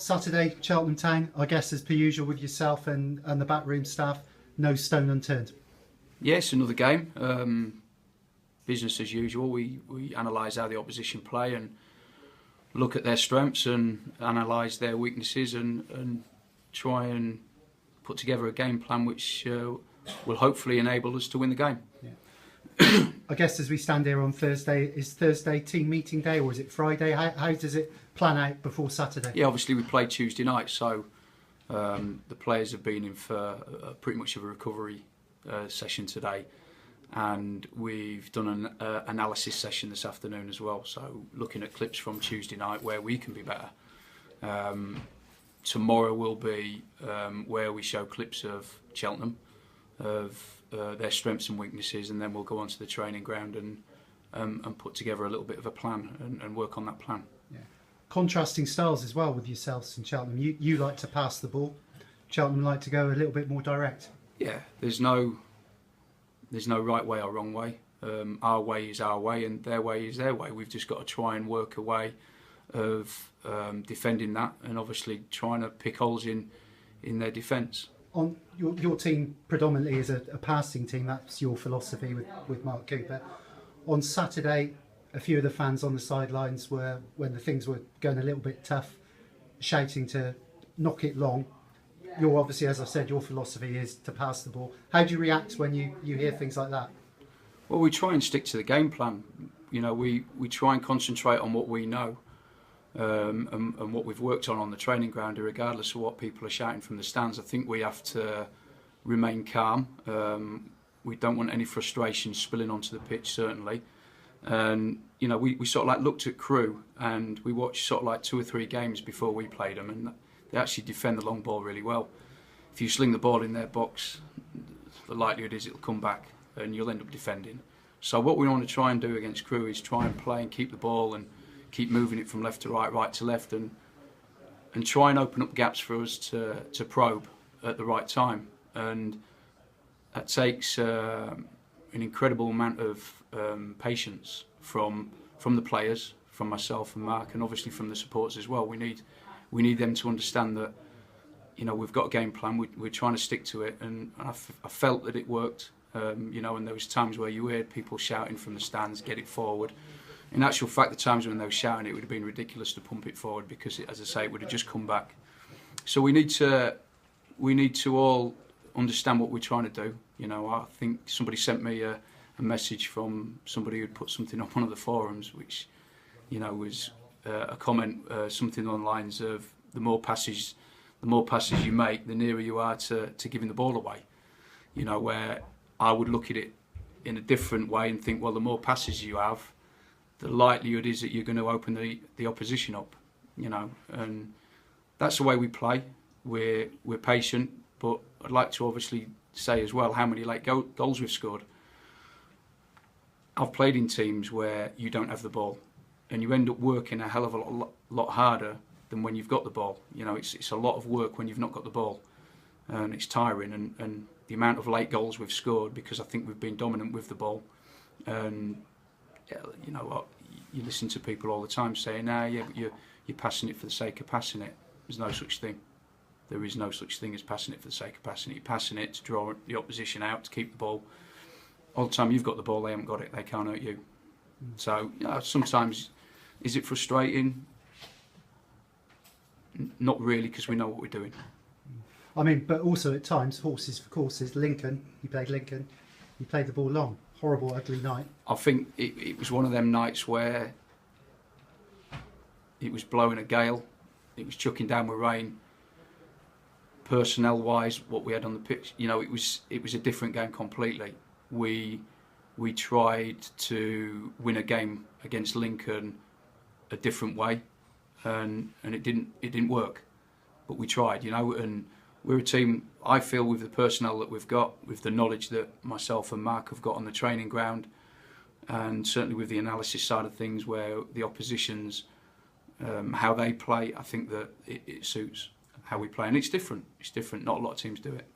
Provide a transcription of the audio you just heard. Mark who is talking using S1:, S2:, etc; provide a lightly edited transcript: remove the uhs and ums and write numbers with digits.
S1: Saturday, Cheltenham Town, I guess as per usual with yourself and the backroom staff, no stone unturned.
S2: Yes, another game. Business as usual. We analyse how the opposition play and look at their strengths and analyse their weaknesses and try and put together a game plan which will hopefully enable us to win the game.
S1: Yeah. I guess as we stand here on Thursday, is Thursday team meeting day or is it Friday? How does it plan out before Saturday?
S2: Yeah, obviously we play Tuesday night, so the players have been in for pretty much of a recovery session today, and we've done an analysis session this afternoon as well, so looking at clips from Tuesday night where we can be better. Tomorrow will be where we show clips of Cheltenham, of their strengths and weaknesses, and then we'll go onto the training ground and put together a little bit of a plan and work on that plan.
S1: Yeah. Contrasting styles as well with yourselves and Cheltenham. You like to pass the ball, Cheltenham like to go a little bit more direct.
S2: Yeah, there's no right way or wrong way. Our way is our way and their way is their way. We've just got to try and work a way of defending that and obviously trying to pick holes in their defence.
S1: On your team predominantly is a passing team, that's your philosophy with Mark Cooper. On Saturday, a few of the fans on the sidelines were, when the things were going a little bit tough, shouting to knock it long. You're obviously, as I said, your philosophy is to pass the ball. How do you react when you hear things like that?
S2: Well, we try and stick to the game plan. You know, we try and concentrate on what we know and what we've worked on the training ground, regardless of what people are shouting from the stands. I think we have to remain calm. We don't want any frustration spilling onto the pitch, certainly. And you know, we sort of like looked at Crewe and we watched sort of like 2 or 3 games before we played them, and they actually defend the long ball really well. If you sling the ball in their box, the likelihood is it'll come back and you'll end up defending. So what we want to try and do against Crewe is try and play and keep the ball and keep moving it from left to right, right to left, and try and open up gaps for us to probe at the right time. And that takes an incredible amount of patience from the players, from myself and Mark, and obviously from the supporters as well. We need them to understand that, you know, we've got a game plan. We're trying to stick to it, and I felt that it worked. You know, and there was times where you heard people shouting from the stands, "Get it forward." In actual fact, the times when they were shouting, it would have been ridiculous to pump it forward because, as I say, it would have just come back. So we need to all understand what we're trying to do. You know, I think somebody sent me a message from somebody who'd put something on one of the forums, which, you know, was a comment, something on the lines of the more passes you make, the nearer you are to giving the ball away. You know, where I would look at it in a different way and think, well, the more passes you have, the likelihood is that you're going to open the opposition up. You know, and that's the way we play. We're patient, but I'd like to obviously say as well how many late goals we've scored. I've played in teams where you don't have the ball, and you end up working a hell of a lot harder than when you've got the ball. You know, it's a lot of work when you've not got the ball, and it's tiring. And the amount of late goals we've scored because I think we've been dominant with the ball. And you know what, you listen to people all the time saying, yeah, but you're passing it for the sake of passing it. There's no such thing. There is no such thing as passing it for the sake of passing it. You're passing it to draw the opposition out, to keep the ball. All the time you've got the ball, they haven't got it. They can't hurt you. So, you know, sometimes, is it frustrating? Not really, because we know what we're doing.
S1: I mean, but also at times, horses for courses. Lincoln, you played the ball long. Horrible, ugly night. I
S2: think it was one of them nights where it was blowing a gale, it was chucking down with rain. Personnel-wise, what we had on the pitch, you know, it was a different game completely. We tried to win a game against Lincoln a different way, and it didn't work. But we tried, you know, and we're a team, I feel, with the personnel that we've got, with the knowledge that myself and Mark have got on the training ground, and certainly with the analysis side of things where the opposition's, how they play, I think that it suits how we play. And it's different. Not a lot of teams do it.